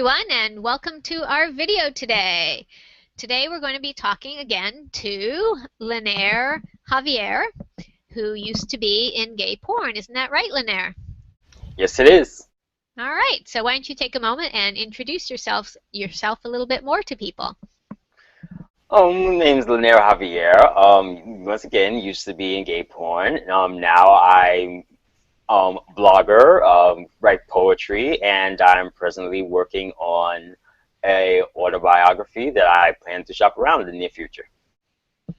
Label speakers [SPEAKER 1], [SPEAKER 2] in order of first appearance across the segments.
[SPEAKER 1] everyone, and welcome to our video today. Today we're going to be talking again to LeNair Xavier, who used to be in gay porn. Isn't that right, LeNair?
[SPEAKER 2] Yes, it is.
[SPEAKER 1] All right, so why don't you take a moment and introduce yourself a little bit more to people.
[SPEAKER 2] My name's LeNair Xavier. Once again, used to be in gay porn. Now I'm blogger, write poetry, and I'm presently working on a autobiography that I plan to shop around in the near future.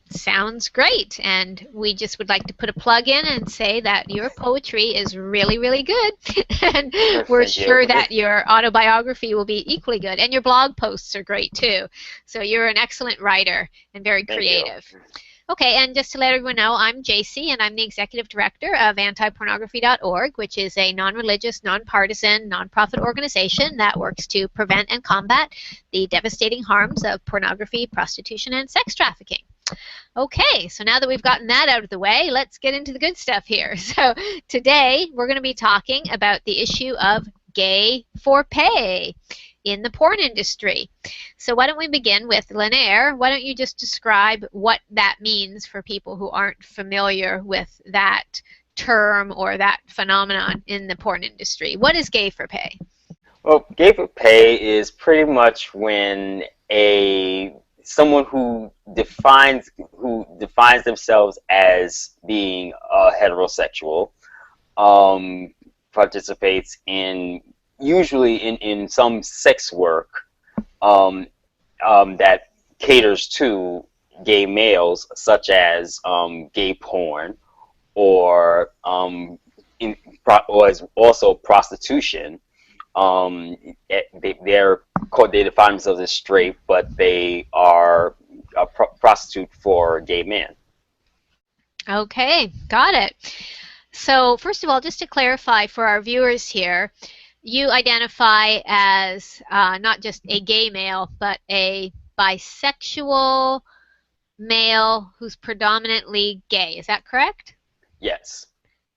[SPEAKER 1] Sounds great, and we just would like to put a plug in and say that your poetry is really, really good, and we're sure that your autobiography will be equally good, and your blog posts are great too. So you're an excellent writer and very creative. Okay, and just to let everyone know, I'm JC, and I'm the Executive Director of AntiPornography.org, which is a non-religious, non-partisan, non-profit organization that works to prevent and combat the devastating harms of pornography, prostitution, and sex trafficking. Okay, so now that we've gotten that out of the way, let's get into the good stuff here. So today we're going to be talking about the issue of gay for pay in the porn industry. So why don't we begin with LeNair? Why don't you just describe what that means for people who aren't familiar with that term or that phenomenon in the porn industry? What is gay for pay?
[SPEAKER 2] Well, gay for pay is pretty much when someone who defines themselves as being heterosexual participates usually in some sex work that caters to gay males, such as gay porn, or is also prostitution. They define themselves as straight, but they are a prostitute for gay men.
[SPEAKER 1] Okay, got it. So first of all, just to clarify for our viewers here, you identify as not just a gay male, but a bisexual male who's predominantly gay. Is that correct?
[SPEAKER 2] Yes.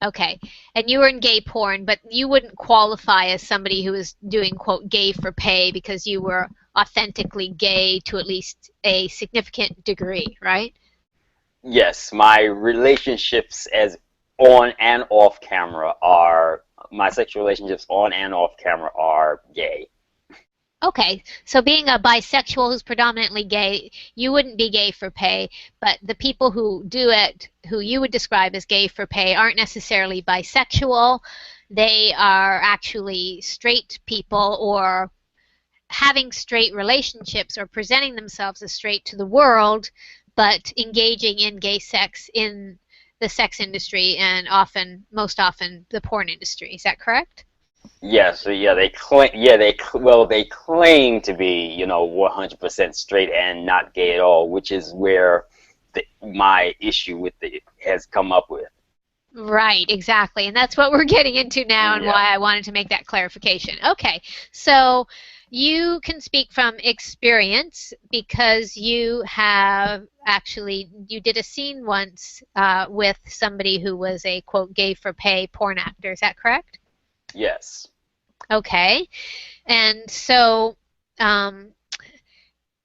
[SPEAKER 1] Okay. And you were in gay porn, but you wouldn't qualify as somebody who is doing, quote, gay for pay because you were authentically gay to at least a significant degree, right?
[SPEAKER 2] Yes. My relationships as on and off camera my sexual relationships on and off camera are gay.
[SPEAKER 1] Okay, so being a bisexual who's predominantly gay, you wouldn't be gay for pay, but the people who do it, who you would describe as gay for pay, aren't necessarily bisexual. They are actually straight people, or having straight relationships, or presenting themselves as straight to the world, but engaging in gay sex in the sex industry and most often the porn industry. Is that correct?
[SPEAKER 2] Yes, so they claim to be, 100% straight and not gay at all, which is where my issue with it has come up with.
[SPEAKER 1] Right, exactly, and that's what we're getting into now, and why I wanted to make that clarification. Okay, so you can speak from experience because you did a scene once with somebody who was a, quote, gay for pay porn actor. Is that correct?
[SPEAKER 2] Yes.
[SPEAKER 1] Okay, and so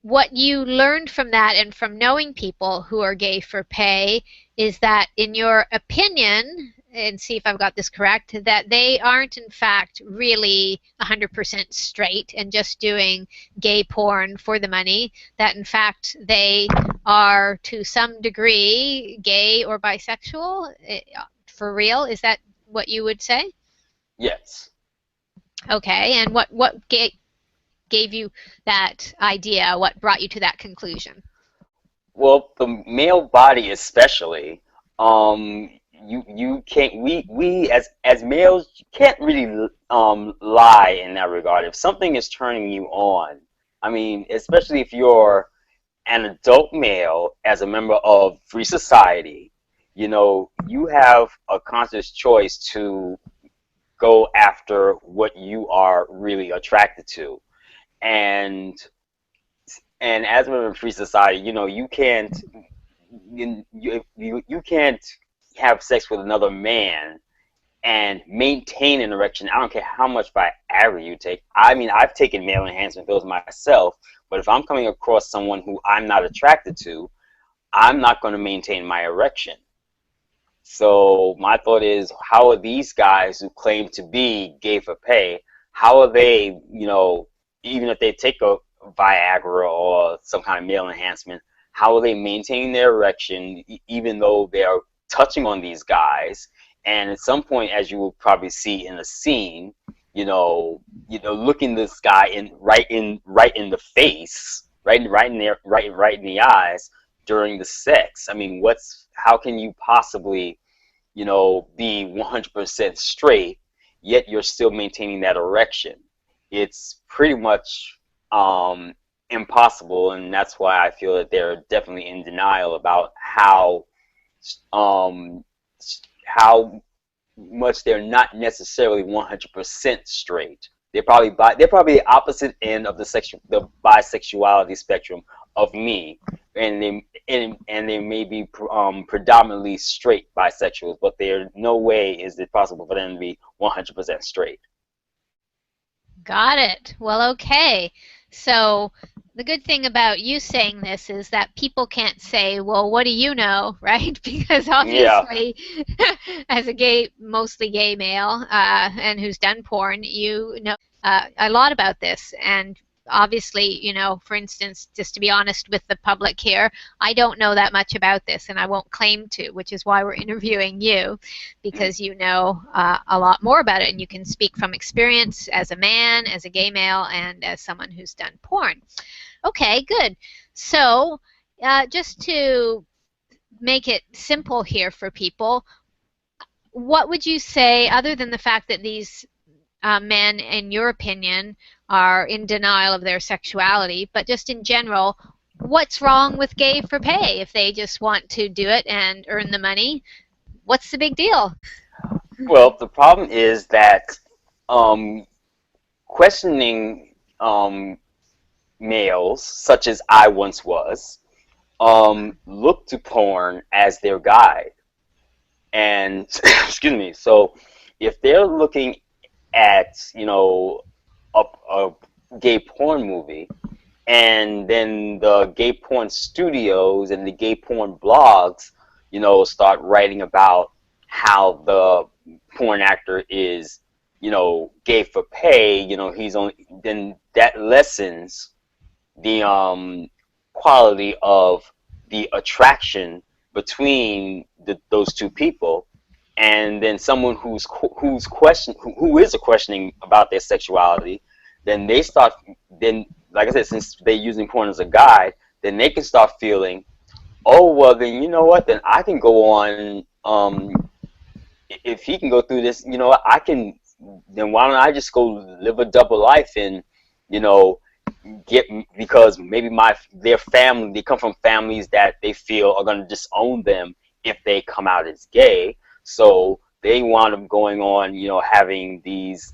[SPEAKER 1] what you learned from that and from knowing people who are gay for pay is that, in your opinion, and see if I've got this correct, that they aren't in fact really 100% straight and just doing gay porn for the money, that in fact they are to some degree gay or bisexual for real. Is that what you would say?
[SPEAKER 2] Yes.
[SPEAKER 1] Okay, and what gave you that idea? What brought you to that conclusion?
[SPEAKER 2] Well, the male body especially, you can't we as males can't really lie in that regard. If something is turning you on, I mean, especially if you're an adult male as a member of free society, you have a conscious choice to go after what you are really attracted to. And as a member of free society, you can't have sex with another man and maintain an erection. I don't care how much Viagra you take. I mean, I've taken male enhancement pills myself, but if I'm coming across someone who I'm not attracted to, I'm not going to maintain my erection. So my thought is, how are these guys who claim to be gay for pay, how are they, even if they take a Viagra or some kind of male enhancement, how are they maintaining their erection even though they are touching on these guys? And at some point, as you will probably see in the scene, looking this guy right in the face, right in there, right in the eyes during the sex. I mean, how can you possibly, be 100% straight, yet you're still maintaining that erection? It's pretty much impossible, and that's why I feel that they're definitely in denial about how much they're not necessarily 100% straight. They're probably the opposite end of the bisexuality spectrum of me, and they may be predominantly straight bisexuals, but there no way is it possible for them to be 100% straight.
[SPEAKER 1] Got it. Well, okay. So the good thing about you saying this is that people can't say, well, what do you know, right? Because obviously, as a mostly gay male, and who's done porn, you know a lot about this. And obviously, for instance, just to be honest with the public here, I don't know that much about this, and I won't claim to, which is why we're interviewing you, because you know a lot more about it, and you can speak from experience as a man, as a gay male, and as someone who's done porn. Okay, good. So just to make it simple here for people, what would you say, other than the fact that these men, in your opinion, are in denial of their sexuality, but just in general, what's wrong with gay for pay? If they just want to do it and earn the money, what's the big deal?
[SPEAKER 2] Well, the problem is that questioning males, such as I once was, look to porn as their guide. And excuse me. So if they're looking at a gay porn movie, and then the gay porn studios and the gay porn blogs start writing about how the porn actor is gay for pay, then that lessens the quality of the attraction between those two people. And then someone who is questioning about their sexuality, then like I said, since they're using porn as a guide, then they can start feeling, oh, well, then you know what, then I can go on, if he can go through this, then why don't I just go live a double life and because maybe their family, they come from families that they feel are going to disown them if they come out as gay. So they wound up going on, having these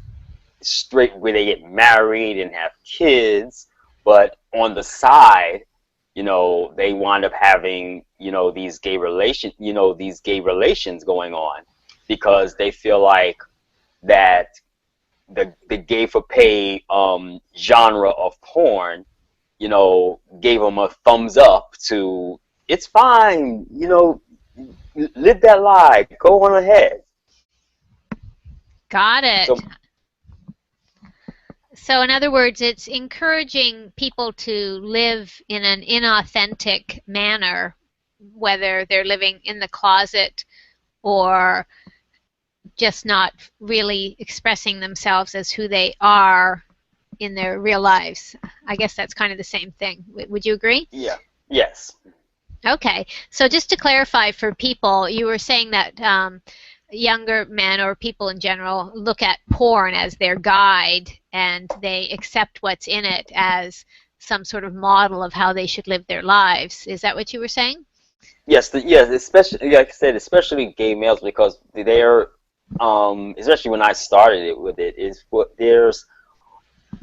[SPEAKER 2] straight, where they get married and have kids, but on the side, they wind up having, these gay relations going on, because they feel like that the gay for pay genre of porn, gave them a thumbs up to, it's fine, live that life, go on ahead.
[SPEAKER 1] Got it. So in other words, it's encouraging people to live in an inauthentic manner, whether they're living in the closet or just not really expressing themselves as who they are in their real lives. I guess that's kind of the same thing. Would you agree?
[SPEAKER 2] Yeah. Yes.
[SPEAKER 1] Okay. So just to clarify for people, you were saying that younger men or people in general look at porn as their guide, and they accept what's in it as some sort of model of how they should live their lives. Is that what you were saying?
[SPEAKER 2] Yes. Yes. Especially, like I said, especially gay males, because they're especially when I started with it, there's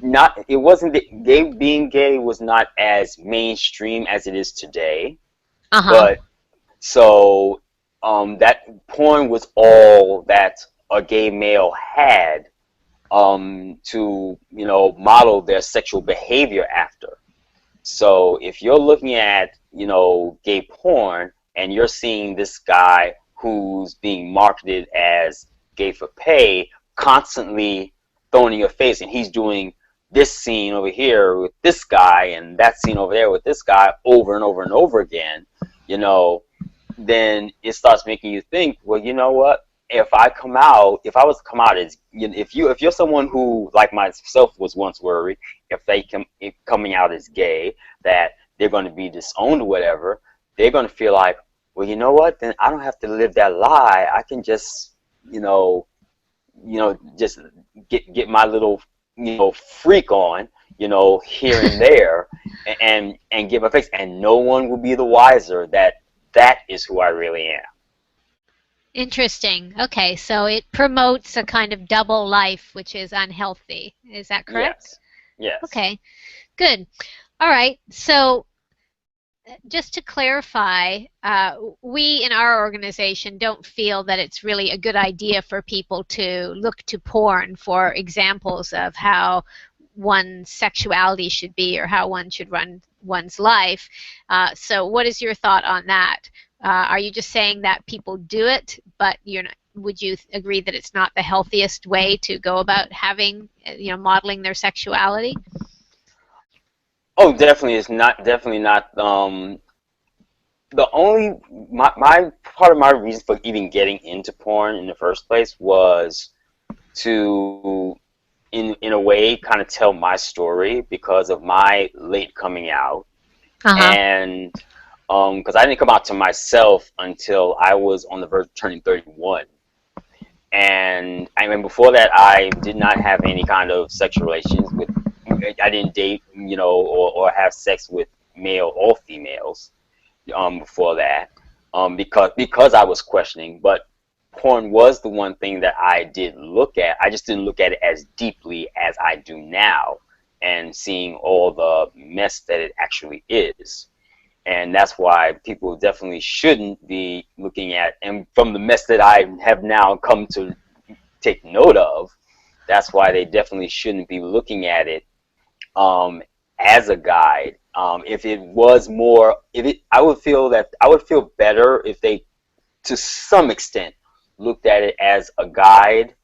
[SPEAKER 2] not, it wasn't, being gay was not as mainstream as it is today. But so that porn was all that a gay male had to, you know, model their sexual behavior after. So if you're looking at, you know, gay porn and you're seeing this guy who's being marketed as gay for pay constantly thrown in your face, and he's doing this scene over here with this guy and that scene over there with this guy over and over and over again, you know, then it starts making you think, well, you know what? If I was to come out as, you know, if you're someone who, like myself, was once worried if coming out as gay that they're going to be disowned or whatever, they're going to feel like, well, you know what? Then I don't have to live that lie. I can just, just get my little, freak on, here and there, and give a face, and no one will be the wiser that is who I really am.
[SPEAKER 1] Interesting. Okay, so it promotes a kind of double life, which is unhealthy. Is that correct?
[SPEAKER 2] Yes.
[SPEAKER 1] Okay, good. All right, so just to clarify, we in our organization don't feel that it's really a good idea for people to look to porn for examples of how one's sexuality should be or how one should run one's life. So what is your thought on that? Are you just saying that people do it, but would you agree that it's not the healthiest way to go about having, modeling their sexuality?
[SPEAKER 2] Oh, definitely, it's not. Definitely not. My part of my reason for even getting into porn in the first place was to, in a way, kind of tell my story because of my late coming out, and because I didn't come out to myself until I was on the verge of turning 31. And I mean, before that, I did not have any kind of sexual relations with, I didn't date, or have sex with male or females before that, because I was questioning. But porn was the one thing that I did look at. I just didn't look at it as deeply as I do now, and seeing all the mess that it actually is. And that's why people definitely shouldn't be looking at, and from the mess that I have now come to take note of, that's why they definitely shouldn't be looking at it as a guide. If it was more, I would feel better if they, to some extent, looked at it as a guide.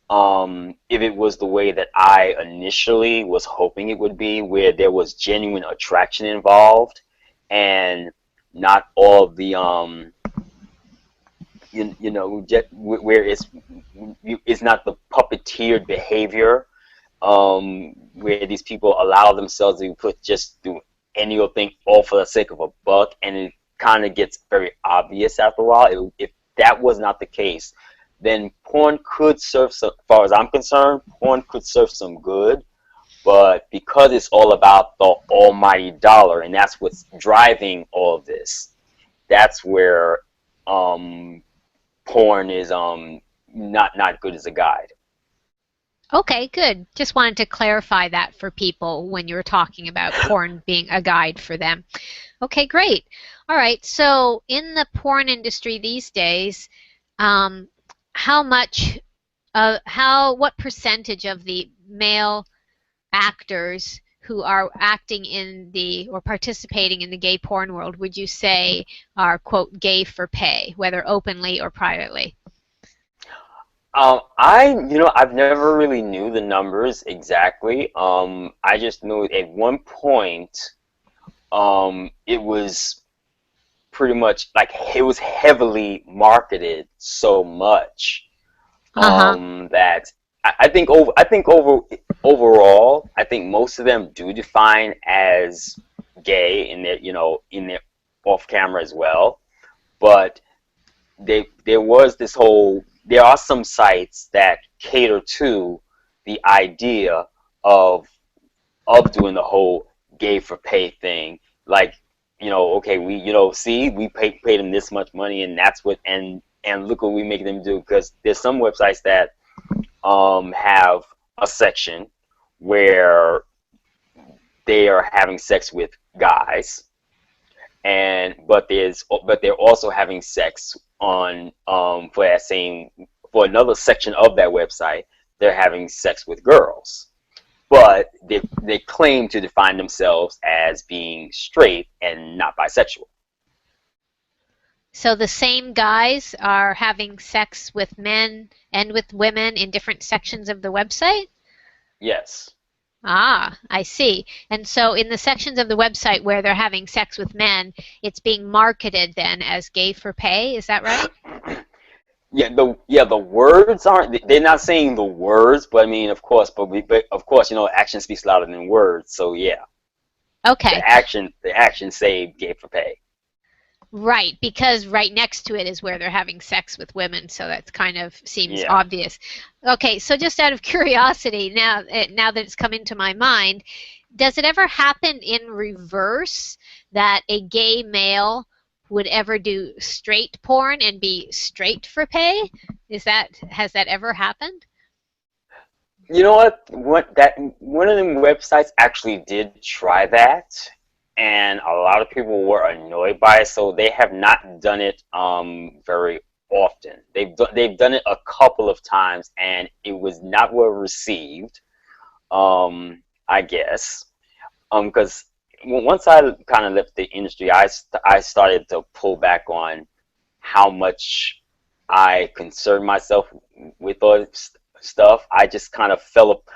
[SPEAKER 2] If it was the way that I initially was hoping it would be, where there was genuine attraction involved, and not all the where it's not the puppeteered behavior, where these people allow themselves to just do any old thing all for the sake of a buck, and it kind of gets very obvious after a while. If that was not the case, then porn could serve some, as far as I'm concerned, porn could serve some good. But because it's all about the almighty dollar, and that's what's driving all of this, that's where porn is not good as a guide.
[SPEAKER 1] Okay, good. Just wanted to clarify that for people when you were talking about porn being a guide for them. Okay, great. All right, so in the porn industry these days, what percentage of the male actors who are acting in or participating in the gay porn world would you say are, quote, gay for pay, whether openly or privately?
[SPEAKER 2] I've never really knew the numbers exactly. I just knew at one point, it was pretty much like it was heavily marketed so much, that overall, I think most of them do define as gay in their off camera as well. But there are some sites that cater to the idea of doing the whole gay for pay thing. Like, okay, we paid them this much money, and that's what, and look what we make them do. Because there's some websites that have a section where they are having sex with guys, but they're also having sex on for that same for another section of that website, they're having sex with girls. But they claim to define themselves as being straight and not bisexual.
[SPEAKER 1] So the same guys are having sex with men and with women in different sections of the website?
[SPEAKER 2] Yes.
[SPEAKER 1] Ah, I see. And so in the sections of the website where they're having sex with men, it's being marketed then as gay for pay, is that right?
[SPEAKER 2] The words aren't. They're not saying the words, but I mean, of course, but of course, action speaks louder than words. So yeah,
[SPEAKER 1] Okay.
[SPEAKER 2] the action say gay for pay.
[SPEAKER 1] Right, because right next to it is where they're having sex with women, so that kind of seems
[SPEAKER 2] Yeah.
[SPEAKER 1] obvious. Okay, so just out of curiosity, now that it's come into my mind, does it ever happen in reverse that a gay male would ever do straight porn and be straight for pay? Has that ever happened?
[SPEAKER 2] You know what? One of them websites actually did try that, and a lot of people were annoyed by it. So they have not done it very often. They've done it a couple of times, and it was not well received. I guess because once I kind of left the industry, I started to pull back on how much I concerned myself with all this stuff. I just kind of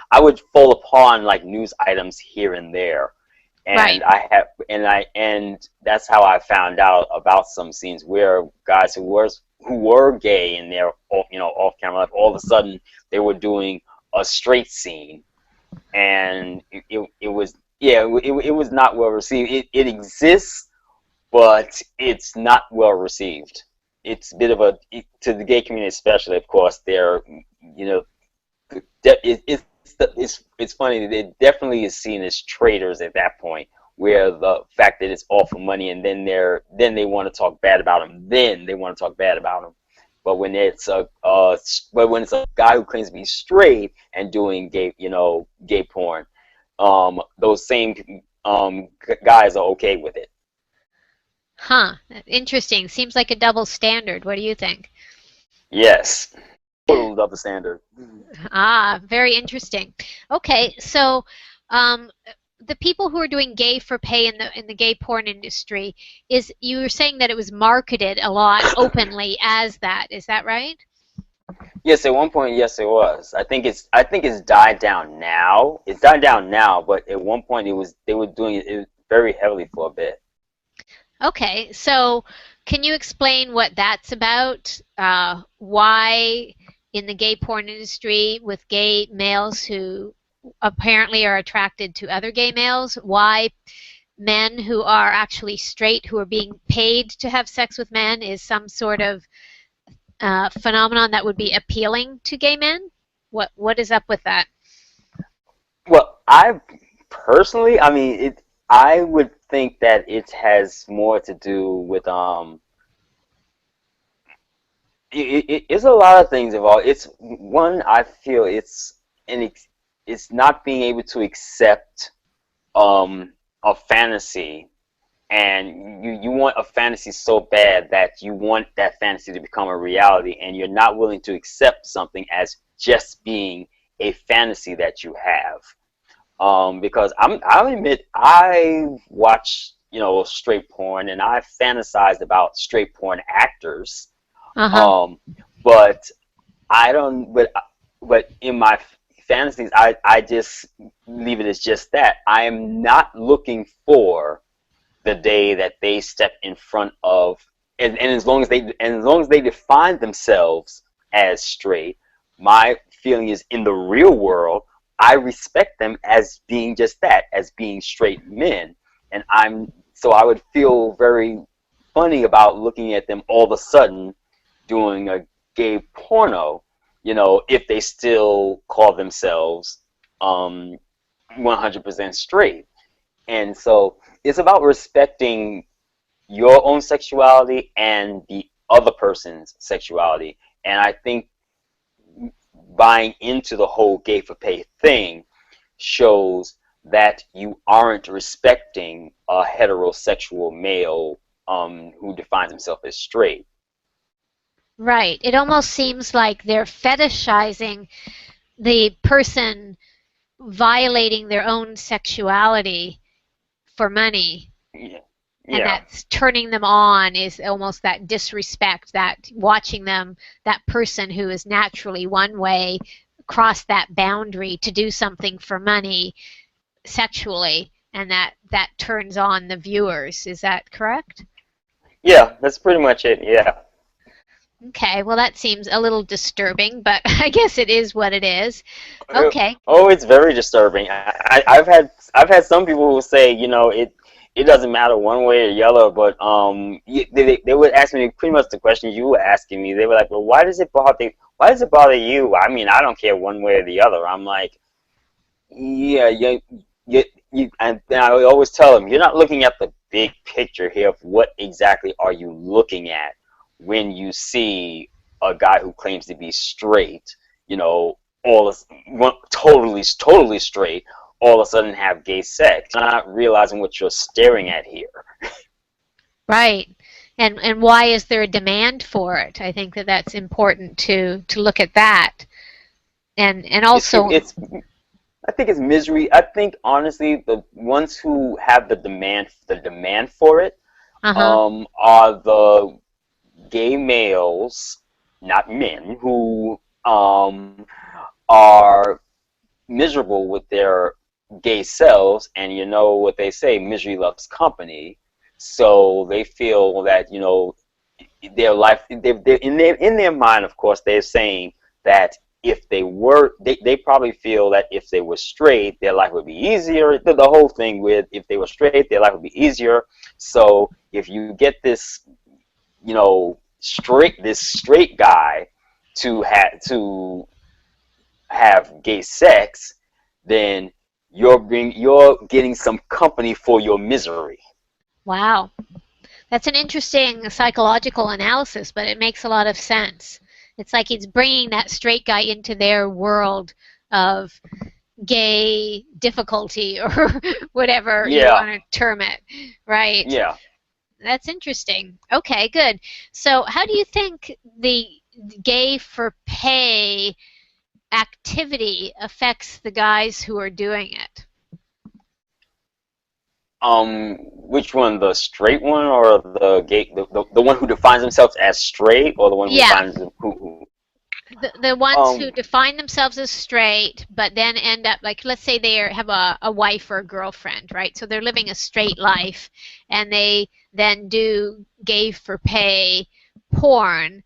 [SPEAKER 2] I would fall upon like news items here and there,
[SPEAKER 1] Right.
[SPEAKER 2] and that's how I found out about some scenes where guys who were gay in their off camera life, all of a sudden they were doing a straight scene, and it was it was not well received. It exists, but it's not well received. It's a bit of to the gay community especially, of course. They're it's funny that it definitely is seen as traitors at that point, where the fact that it's all for money, and then they want to talk bad about them. But when it's a guy who claims to be straight and doing gay porn, those same guys are okay with it.
[SPEAKER 1] Huh. Interesting. Seems like a double standard. What do you think?
[SPEAKER 2] Yes. Total double standard.
[SPEAKER 1] Ah, very interesting. Okay, so the people who are doing gay for pay in the gay porn industry, you were saying that it was marketed a lot openly as that. Is that right?
[SPEAKER 2] Yes, at one point, yes, it was. I think it's died down now. It's died down now, but at one point they were doing it very heavily for a bit.
[SPEAKER 1] Okay, so can you explain what that's about? Why in the gay porn industry with gay males who apparently are attracted to other gay males, why men who are actually straight who are being paid to have sex with men is some sort of phenomenon that would be appealing to gay men? What is up with that?
[SPEAKER 2] Well, I personally, I mean, I would think that it has more to do with it's a lot of things involved. It's one, I feel it's not being able to accept a fantasy, and you want a fantasy so bad that you want that fantasy to become a reality, and you're not willing to accept something as just being a fantasy that you have. Because I'll admit I watch straight porn, and I fantasized about straight porn actors.
[SPEAKER 1] Uh-huh.
[SPEAKER 2] But I don't. But in my fantasies, I just leave it as just that. I am not looking for the day that they step in front of, and as long as they define themselves as straight, my feeling is in the real world, I respect them as being just that, as being straight men, and I would feel very funny about looking at them all of a sudden doing a gay porno, if they still call themselves 100% straight. And so it's about respecting your own sexuality and the other person's sexuality. And I think buying into the whole gay for pay thing shows that you aren't respecting a heterosexual male who defines himself as straight.
[SPEAKER 1] Right. It almost seems like they're fetishizing the person violating their own sexuality for money,
[SPEAKER 2] Yeah.
[SPEAKER 1] and
[SPEAKER 2] Yeah.
[SPEAKER 1] that's turning them on is almost that disrespect, that watching them, that person who is naturally one way, cross that boundary to do something for money sexually, and that turns on the viewers. Is that correct?
[SPEAKER 2] Yeah, that's pretty much it. Yeah.
[SPEAKER 1] Okay, well that seems a little disturbing, but I guess it is what it is. Okay.
[SPEAKER 2] Oh, it's very disturbing. I've had some people who say, it doesn't matter one way or the other, but they would ask me pretty much the questions you were asking me. They were like, well, why does it bother you? I mean, I don't care one way or the other. I'm like, yeah, and I always tell them, you're not looking at the big picture here of what exactly are you looking at when you see a guy who claims to be straight, all of, totally straight, all of a sudden have gay sex, not realizing what you're staring at here.
[SPEAKER 1] Right. And why is there a demand for it? I think that's important to look at that. And also,
[SPEAKER 2] I think it's misery. I think honestly, the ones who have the demand for it,
[SPEAKER 1] uh-huh.
[SPEAKER 2] are the gay males, not men, who are miserable with their gay selves, and you know what they say, misery loves company. So they feel that their life, they're in their mind, of course, they're saying that if they probably feel that if they were straight, their life would be easier. The whole thing with if they were straight, their life would be easier. So if you get this straight guy to have gay sex, then you're getting some company for your misery.
[SPEAKER 1] Wow. That's an interesting psychological analysis, but it makes a lot of sense. It's like it's bringing that straight guy into their world of gay difficulty or whatever you
[SPEAKER 2] Yeah,
[SPEAKER 1] want to term it, right?
[SPEAKER 2] yeah.
[SPEAKER 1] That's interesting. Okay, good. So, how do you think the gay for pay activity affects the guys who are doing it?
[SPEAKER 2] Which one, the straight one or the gay, the one who defines themselves as straight, or the one who
[SPEAKER 1] Yeah,
[SPEAKER 2] defines who
[SPEAKER 1] the ones who
[SPEAKER 2] um
[SPEAKER 1] define themselves as straight, but then end up like, let's say they have a wife or a girlfriend, right? So they're living a straight life, and they then do gay for pay porn.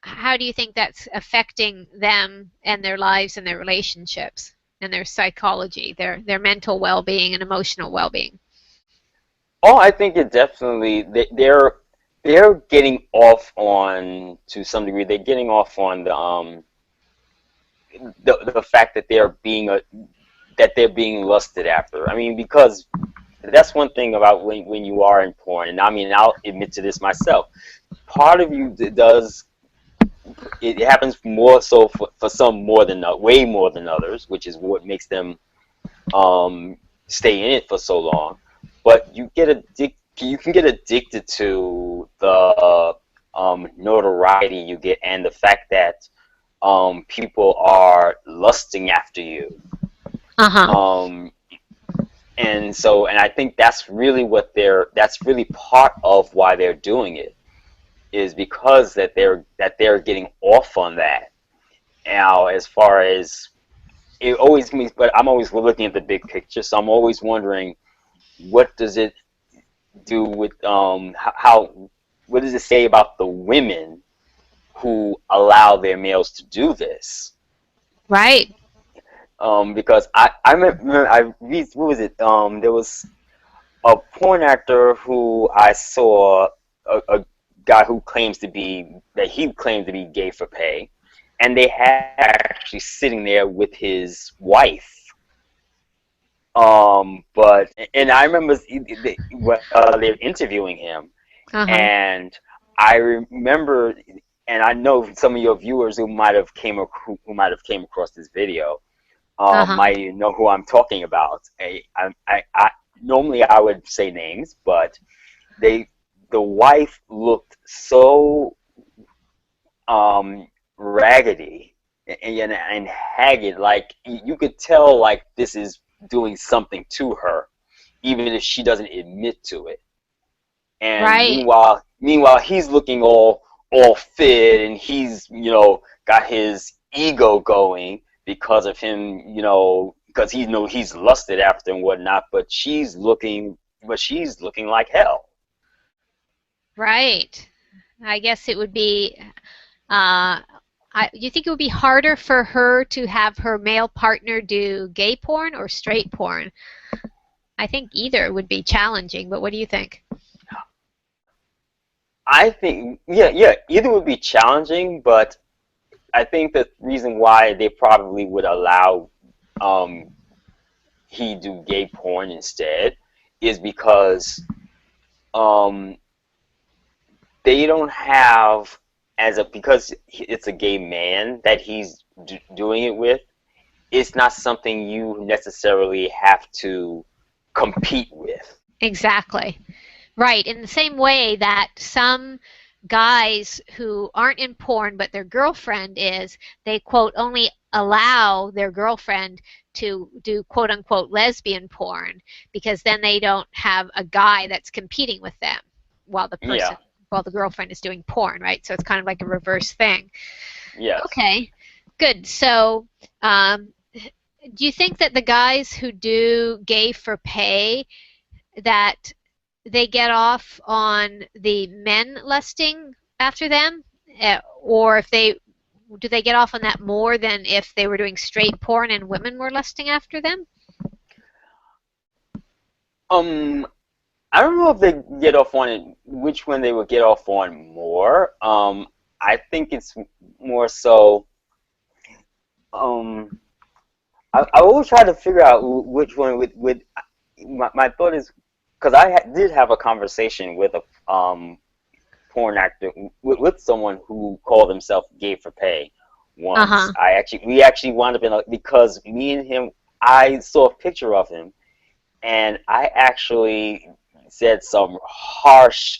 [SPEAKER 1] How do you think that's affecting them and their lives and their relationships and their psychology, their mental well-being and emotional well-being?
[SPEAKER 2] Oh, I think it definitely they're getting off on, to some degree. They're getting off on the fact that they're being lusted after. I mean, because that's one thing about when you are in porn, and I mean, I'll admit to this myself. Part of you does it happens more so for some more than way more than others, which is what makes them stay in it for so long. But you can get addicted to the notoriety you get, and the fact that people are lusting after you.
[SPEAKER 1] Uh-huh.
[SPEAKER 2] Um, and I think that's really part of why they're doing it, is because that they're getting off on that. Now, as far as it always means, but I'm always looking at the big picture, so I'm always wondering, what does it do with how what does it say about the women who allow their males to do this?
[SPEAKER 1] Right.
[SPEAKER 2] Because I remember what was it? There was a porn actor who I saw, a guy who he claimed to be gay for pay, and they had actually sitting there with his wife. But and I remember they're interviewing him,
[SPEAKER 1] Uh-huh.
[SPEAKER 2] and I remember, and I know some of your viewers who might have came across this video,
[SPEAKER 1] Uh-huh.
[SPEAKER 2] might know who I'm talking about. Normally I would say names, but they the wife looked so raggedy and haggard. Like you could tell, like this is doing something to her, even if she doesn't admit to it. And
[SPEAKER 1] Right.
[SPEAKER 2] meanwhile, he's looking all fit, and he's got his ego going because of him, because he's lusted after and whatnot. But she's looking like hell.
[SPEAKER 1] Right. I guess it would be. You think it would be harder for her to have her male partner do gay porn or straight porn? I think either would be challenging, but what do you think?
[SPEAKER 2] I think, yeah, either would be challenging, but I think the reason why they probably would allow he do gay porn instead is because they don't have because it's a gay man that he's doing it with. It's not something you necessarily have to compete with.
[SPEAKER 1] Exactly. Right. In the same way that some guys who aren't in porn but their girlfriend is, they quote only allow their girlfriend to do quote unquote lesbian porn because then they don't have a guy that's competing with them while the girlfriend is doing porn, right? So it's kind of like a reverse thing.
[SPEAKER 2] Yes.
[SPEAKER 1] Okay. Good. So do you think that the guys who do gay for pay, that they get off on the men lusting after them, or do they get off on that more than if they were doing straight porn and women were lusting after them?
[SPEAKER 2] I don't know if they get off on it, which one they would get off on more. I think it's more so. I will try to figure out which one would. My thought is, because did have a conversation with a porn actor, with someone who called himself gay for pay once. We actually wound up in because me and him, I saw a picture of him, and I actually made some harsh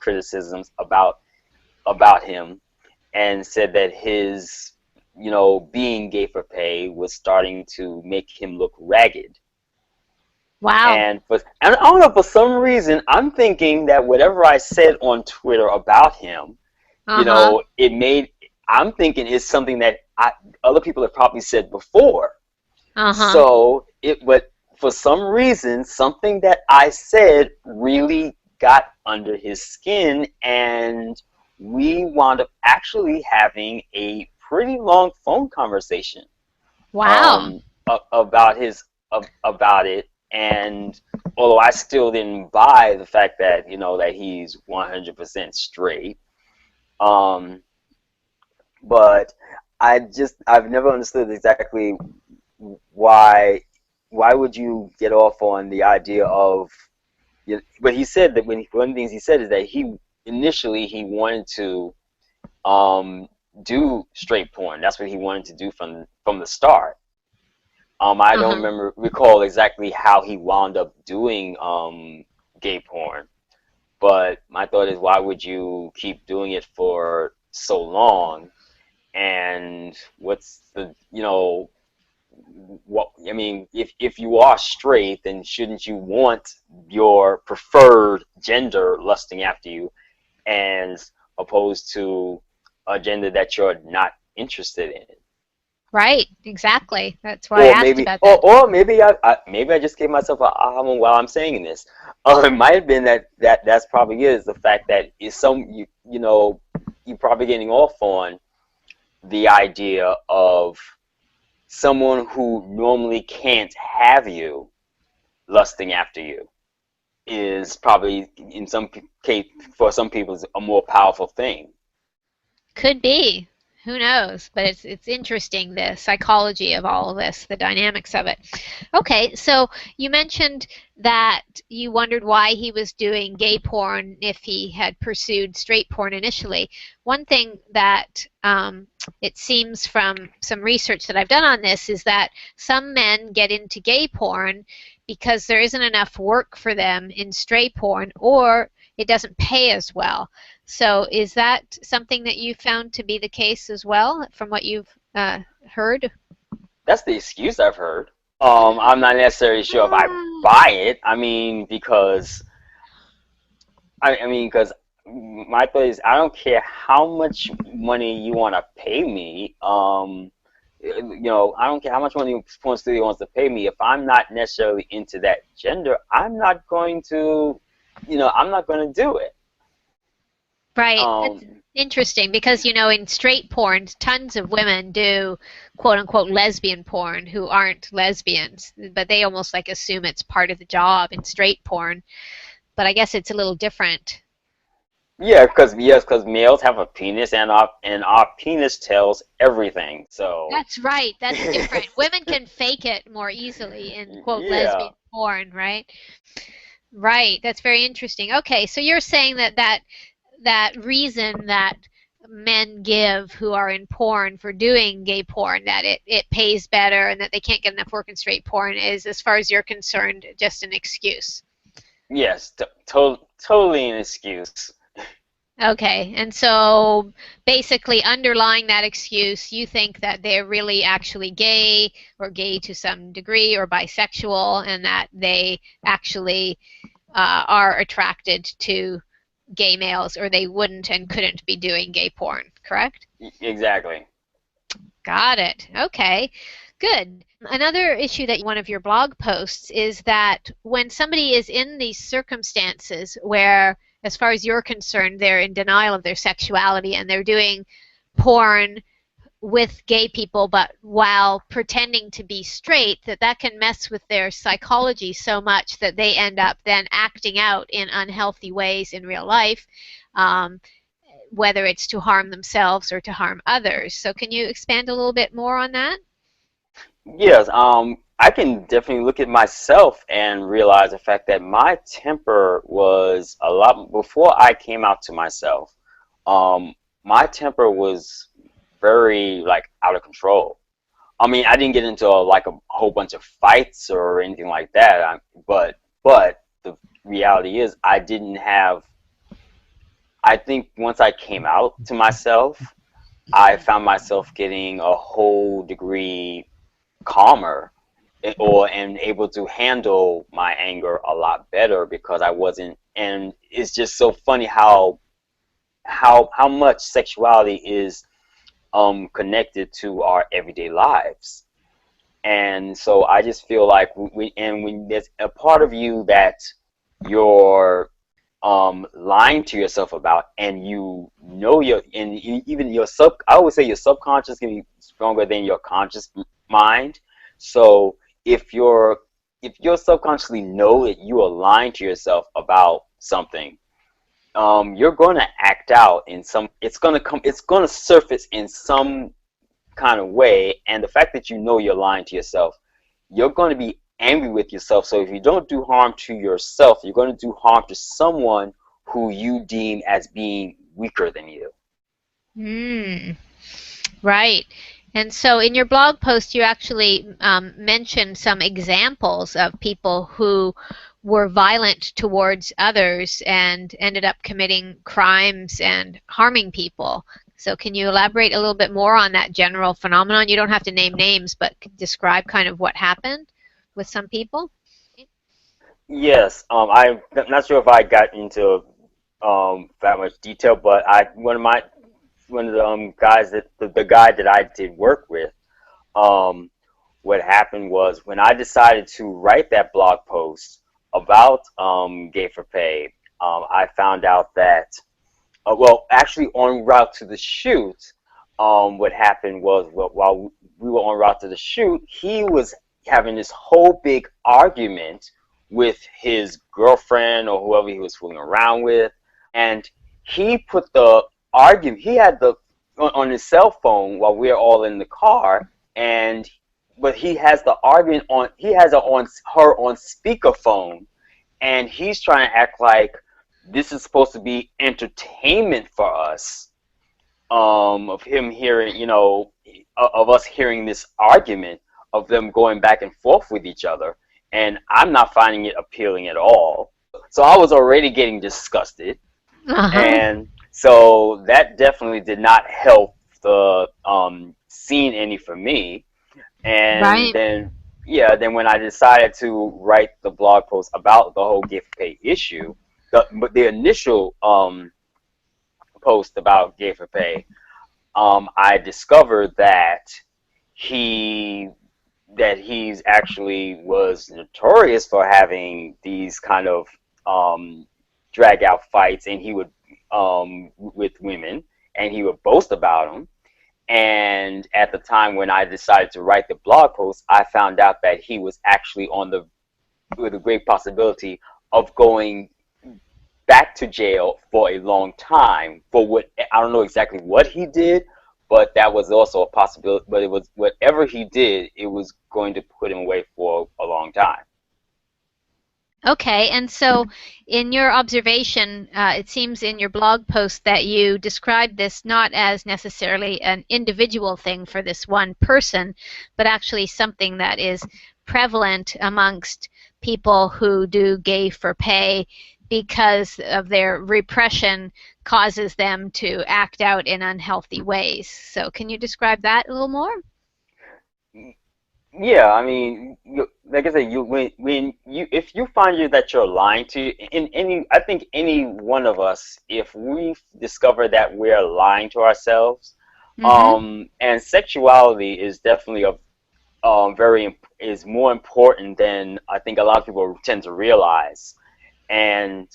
[SPEAKER 2] criticisms about him, and said that his being gay for pay was starting to make him look ragged.
[SPEAKER 1] Wow.
[SPEAKER 2] And I don't know, for some reason, I'm thinking that whatever I said on Twitter about him, I'm thinking it's something that other people have probably said before. So but for some reason, something that I said really got under his skin, and we wound up actually having a pretty long phone conversation.
[SPEAKER 1] Wow.
[SPEAKER 2] About it. And although I still didn't buy the fact that that he's 100% straight, but I've never understood exactly why would you get off on the idea of. But he said that one of the things he said is that he wanted to do straight porn. That's what he wanted to do from the start. I don't recall exactly how he wound up doing gay porn, but my thought is, why would you keep doing it for so long? And what's the what I mean, if you are straight, then shouldn't you want your preferred gender lusting after you, as opposed to a gender that you're not interested in?
[SPEAKER 1] Right, exactly. That's why I asked about that.
[SPEAKER 2] Or maybe I just gave myself an aha moment while I'm saying this. It might have been that's probably is the fact that you're probably getting off on the idea of someone who normally can't have you lusting after you is probably in some case for some people is a more powerful thing.
[SPEAKER 1] Could be. Who knows? But it's interesting, the psychology of all of this, the dynamics of it. Okay, so you mentioned that you wondered why he was doing gay porn if he had pursued straight porn initially. One thing that it seems from some research that I've done on this is that some men get into gay porn because there isn't enough work for them in straight porn, or it doesn't pay as well. So is that something that you found to be the case as well, from what you've heard?
[SPEAKER 2] That's the excuse I've heard. I'm not necessarily sure if I
[SPEAKER 1] Ah.
[SPEAKER 2] buy it. I mean, because because my thought is, I don't care how much money you want to pay me. I don't care how much money porn studio wants to pay me. If I'm not necessarily into that gender, I'm not going to, I'm not going to do it.
[SPEAKER 1] Right. That's interesting because, in straight porn, tons of women do quote unquote lesbian porn who aren't lesbians, but they almost like assume it's part of the job in straight porn. But I guess it's a little different.
[SPEAKER 2] Yeah, because males have a penis, and our penis tells everything. So
[SPEAKER 1] That's right. That's different. Women can fake it more easily in quote
[SPEAKER 2] yeah,
[SPEAKER 1] lesbian porn, right? Right. That's very interesting. Okay, so you're saying that reason that men give who are in porn for doing gay porn, that it pays better and that they can't get enough work in straight porn, is, as far as you're concerned, just an excuse.
[SPEAKER 2] yes, totally an excuse.
[SPEAKER 1] Okay, and so basically underlying that excuse, you think that they're really actually gay or gay to some degree or bisexual, and that they actually are attracted to gay males, or they wouldn't and couldn't be doing gay porn, correct?
[SPEAKER 2] Exactly.
[SPEAKER 1] Got it. Okay, good. Another issue that one of your blog posts is that when somebody is in these circumstances where, as far as you're concerned, they're in denial of their sexuality and they're doing porn with gay people, but while pretending to be straight, that can mess with their psychology so much that they end up then acting out in unhealthy ways in real life, whether it's to harm themselves or to harm others. So can you expand a little bit more on that?
[SPEAKER 2] Yes, I can definitely look at myself and realize the fact that my temper was a lot before I came out to myself. My temper was very like out of control. I mean, I didn't get into a whole bunch of fights or anything like that. But the reality is, I didn't have. I think once I came out to myself, I found myself getting a whole degree calmer, and able to handle my anger a lot better because I wasn't. And it's just so funny how much sexuality is connected to our everyday lives. And so I just feel like when there's a part of you that you're lying to yourself about, and even I always say your subconscious can be stronger than your conscious mind. So if you subconsciously know that you are lying to yourself about something, you're going to act out in it's going to surface in some kind of way. And the fact that you know you're lying to yourself, you're going to be angry with yourself. So if you don't do harm to yourself, you're going to do harm to someone who you deem as being weaker than you.
[SPEAKER 1] Right. And so in your blog post, you actually mentioned some examples of people who were violent towards others and ended up committing crimes and harming people. So can you elaborate a little bit more on that general phenomenon? You don't have to name names, but describe kind of what happened with some people.
[SPEAKER 2] Yes, I'm not sure if I got into that much detail, but one of the guys that the guy that I did work with, what happened was when I decided to write that blog post about gay for pay, I found out that well, actually en route to the shoot, what happened was, while we were en route to the shoot, he was having this whole big argument with his girlfriend or whoever he was fooling around with, and he put the argument. He had the on his cell phone while we are all in the car, but he has the argument on. He has her on speakerphone, and he's trying to act like this is supposed to be entertainment for us, of him hearing, of us hearing this argument of them going back and forth with each other. And I'm not finding it appealing at all. so I was already getting disgusted,
[SPEAKER 1] Uh-huh.
[SPEAKER 2] and so that definitely did not help the scene any for me. And
[SPEAKER 1] Right.
[SPEAKER 2] then, yeah, then when I decided to write the blog post about the whole gift pay issue, the initial post about gay for pay, I discovered that he he's actually was notorious for having these kind of drag out fights, and he would with women, and he would boast about them. And at the time when I decided to write the blog post, I found out that he was actually on the with a great possibility of going back to jail for a long time for what I don't know exactly what he did, but that was also a possibility. But it was whatever he did, it was going to put him away for a long time.
[SPEAKER 1] Okay, and so in your observation, it seems in your blog post that you described this not as necessarily an individual thing for this one person, but actually something that is prevalent amongst people who do gay for pay because of their repression causes them to act out in unhealthy ways. So can you describe that a little more?
[SPEAKER 2] Yeah, I mean, like I said, when you if you find that you're lying to in any, I think any one of us, if we discover that we're lying to ourselves,
[SPEAKER 1] Mm-hmm.
[SPEAKER 2] and sexuality is definitely a is more important than I think a lot of people tend to realize. And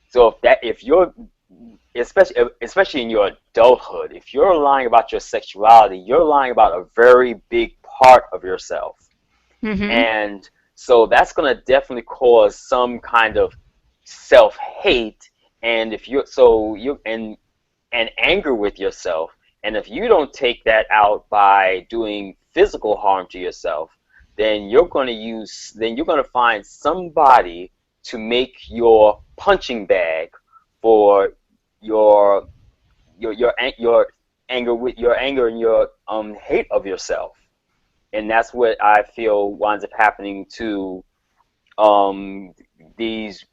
[SPEAKER 2] so if you're especially in your adulthood, if you're lying about your sexuality, you're lying about a very big part of yourself.
[SPEAKER 1] Mm-hmm.
[SPEAKER 2] And so that's going to definitely cause some kind of self-hate, and if you so you and anger with yourself. And if you don't take that out by doing physical harm to yourself, then you're going to find somebody to make your punching bag for your your anger and your hate of yourself. And that's what I feel winds up happening to um, these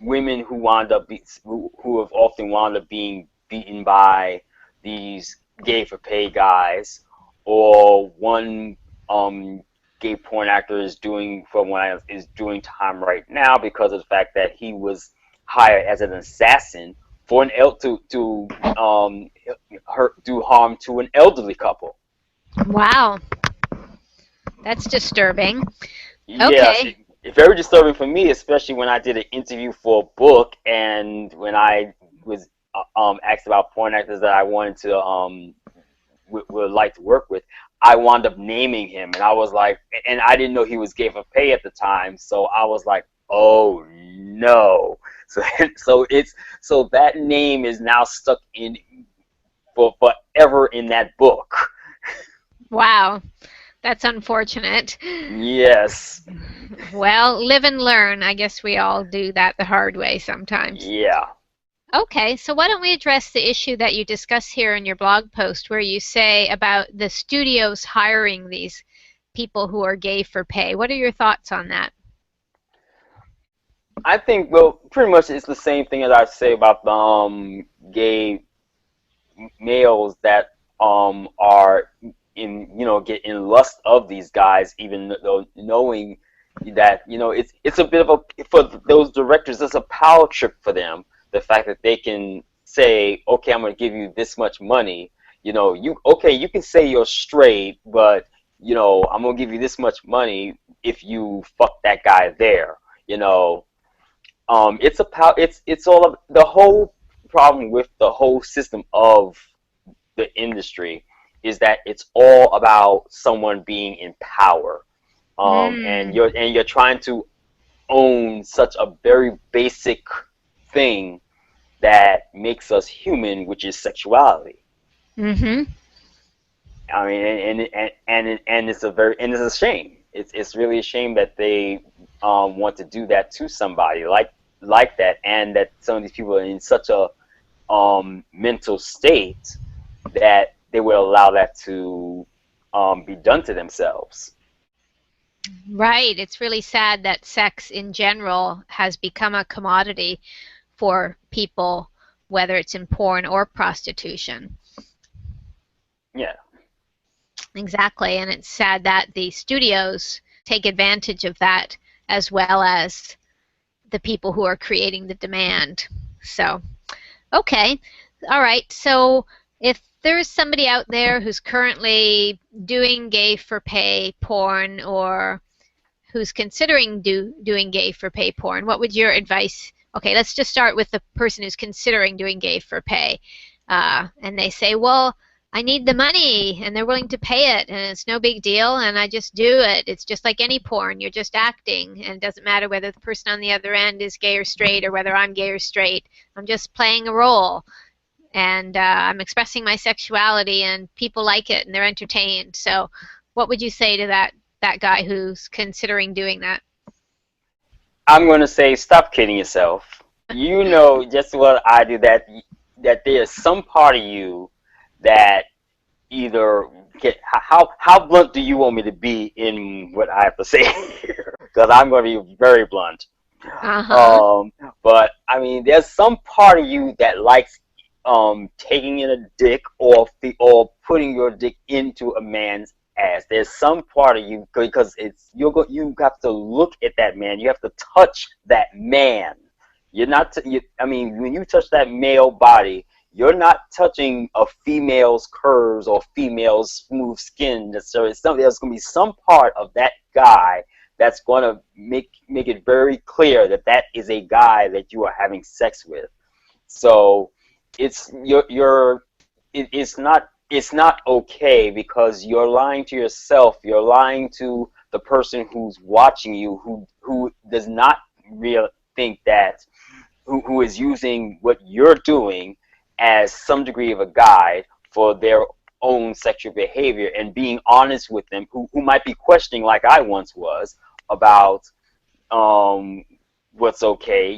[SPEAKER 2] women who have often wound up being beaten by these gay for pay guys, or one gay porn actor is doing is doing time right now because of the fact that he was hired as an assassin for to do harm to an elderly couple.
[SPEAKER 1] Wow, that's disturbing.
[SPEAKER 2] Yes,
[SPEAKER 1] Okay.
[SPEAKER 2] it's very disturbing for me, especially when I did an interview for a book, and when I was asked about porn actors that I wanted to would like to work with. I wound up naming him, and I was like, and I didn't know he was gay for pay at the time, so I was like, oh no. So so that name is now stuck in for forever in that book.
[SPEAKER 1] Wow, that's unfortunate.
[SPEAKER 2] Yes.
[SPEAKER 1] Well, live and learn. I guess we all do that the hard way sometimes.
[SPEAKER 2] Yeah.
[SPEAKER 1] Okay, so why don't we address the issue that you discuss here in your blog post where you say about the studios hiring these people who are gay for pay. What are your thoughts on that?
[SPEAKER 2] I think, well, pretty much it's the same thing as I say about the gay males that are in get in lust of these guys, even though knowing that it's a bit of a for those directors, it's a power trip for them. The fact that they can say, okay, I'm going to give you this much money. You can say you're straight, but I'm going to give you this much money if you fuck that guy there. It's all of the whole problem with the whole system of the industry is that it's all about someone being in power, and
[SPEAKER 1] Mm,
[SPEAKER 2] you're trying to own such a very basic thing that makes us human, which is sexuality.
[SPEAKER 1] mm-hmm.
[SPEAKER 2] I mean, and it's a shame. It's really a shame that they want to do that to somebody like that, and that some of these people are in such a mental state that they will allow that to be done to themselves.
[SPEAKER 1] Right. It's really sad that sex in general has become a commodity for people, whether it's in porn or prostitution.
[SPEAKER 2] Yeah.
[SPEAKER 1] Exactly. And it's sad that the studios take advantage of that as well as the people who are creating the demand. So, okay. All right. So if there's somebody out there who's currently doing gay for pay porn or who's considering doing gay for pay porn, what would your advice? Okay, let's just start with the person who's considering doing gay for pay. And they say, well, I need the money, and they're willing to pay it, and it's no big deal, and I just do it. It's just like any porn. You're just acting, and it doesn't matter whether the person on the other end is gay or straight or whether I'm gay or straight. I'm just playing a role, and I'm expressing my sexuality, and people like it, and they're entertained. So what would you say to that guy who's considering doing that?
[SPEAKER 2] I'm going to say, stop kidding yourself. You know just what I do, that there's some part of you that either how blunt do you want me to be in what I have to say here? Because I'm going to be very blunt. But I mean, there's some part of you that likes taking in a dick or putting your dick into a man's ass. There's some part of you, because you have to look at that man. You have to touch that man. You're not. I mean, when you touch that male body, you're not touching a female's curves or female's smooth skin necessarily. There's going to be some part of that guy that's going to make it very clear that that is a guy that you are having sex with. So it's not okay, because you're lying to yourself. You're lying to the person who's watching you, who does not really think that, who is using what you're doing as some degree of a guide for their own sexual behavior, and being honest with them, who might be questioning, like I once was, about what's okay.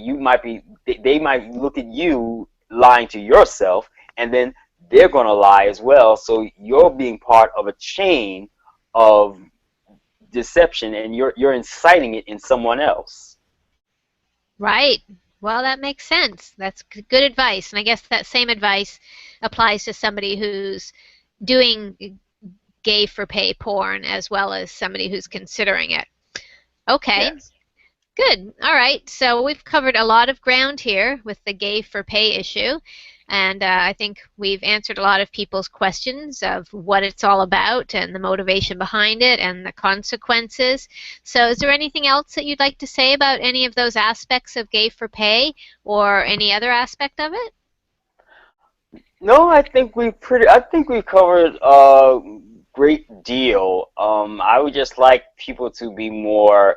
[SPEAKER 2] They might look at you lying to yourself, and then they're going to lie as well. So you're being part of a chain of deception, and you're inciting it in someone else.
[SPEAKER 1] Right. Well, that makes sense. That's good advice. And I guess that same advice applies to somebody who's doing gay for pay porn as well as somebody who's considering it. Okay. Yes. Good. All right. So we've covered a lot of ground here with the gay for pay issue. And I think we've answered a lot of people's questions of what it's all about and the motivation behind it and the consequences. So is there anything else that you'd like to say about any of those aspects of gay for pay or any other aspect of it?
[SPEAKER 2] No, I think we covered a great deal. I would just like people to be more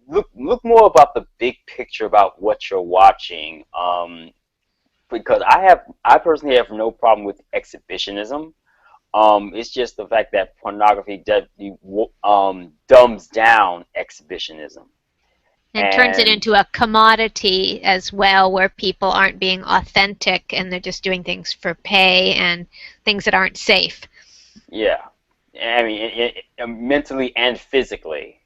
[SPEAKER 2] look more about the big picture about what you're watching, because I personally have no problem with exhibitionism. It's just the fact that pornography dumbs down exhibitionism
[SPEAKER 1] and turns it into a commodity as well, where people aren't being authentic and they're just doing things for pay and things that aren't safe.
[SPEAKER 2] Yeah, I mean, mentally and physically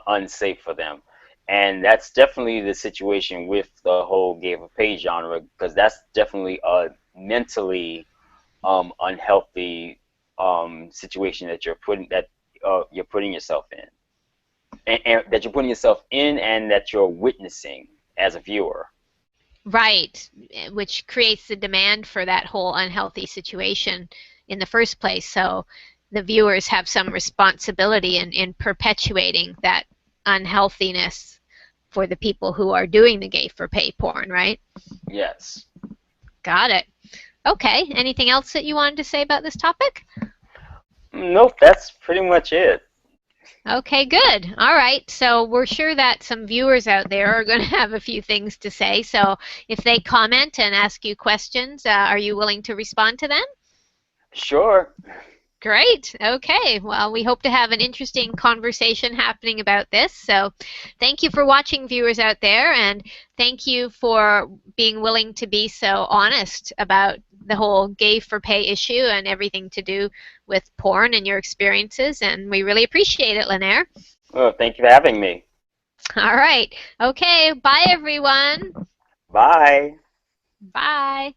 [SPEAKER 2] unsafe for them. And that's definitely the situation with the whole gay for pay genre, because that's definitely a mentally unhealthy situation that you're putting yourself in, and that you're putting yourself in, and that you're witnessing as a viewer.
[SPEAKER 1] Right, which creates the demand for that whole unhealthy situation in the first place. So the viewers have some responsibility in perpetuating that unhealthiness for the people who are doing the gay for pay porn, right?
[SPEAKER 2] Yes.
[SPEAKER 1] Got it. Okay, anything else that you wanted to say about this topic?
[SPEAKER 2] Nope, that's pretty much it.
[SPEAKER 1] Okay, good. All right, so we're sure that some viewers out there are going to have a few things to say. So if they comment and ask you questions, are you willing to respond to them?
[SPEAKER 2] Sure.
[SPEAKER 1] Great. Okay. Well, we hope to have an interesting conversation happening about this. So thank you for watching, viewers out there, and thank you for being willing to be so honest about the whole gay for pay issue and everything to do with porn and your experiences, and we really appreciate it, LeNair.
[SPEAKER 2] Well, thank you for having me.
[SPEAKER 1] All right. Okay. Bye, everyone.
[SPEAKER 2] Bye.
[SPEAKER 1] Bye.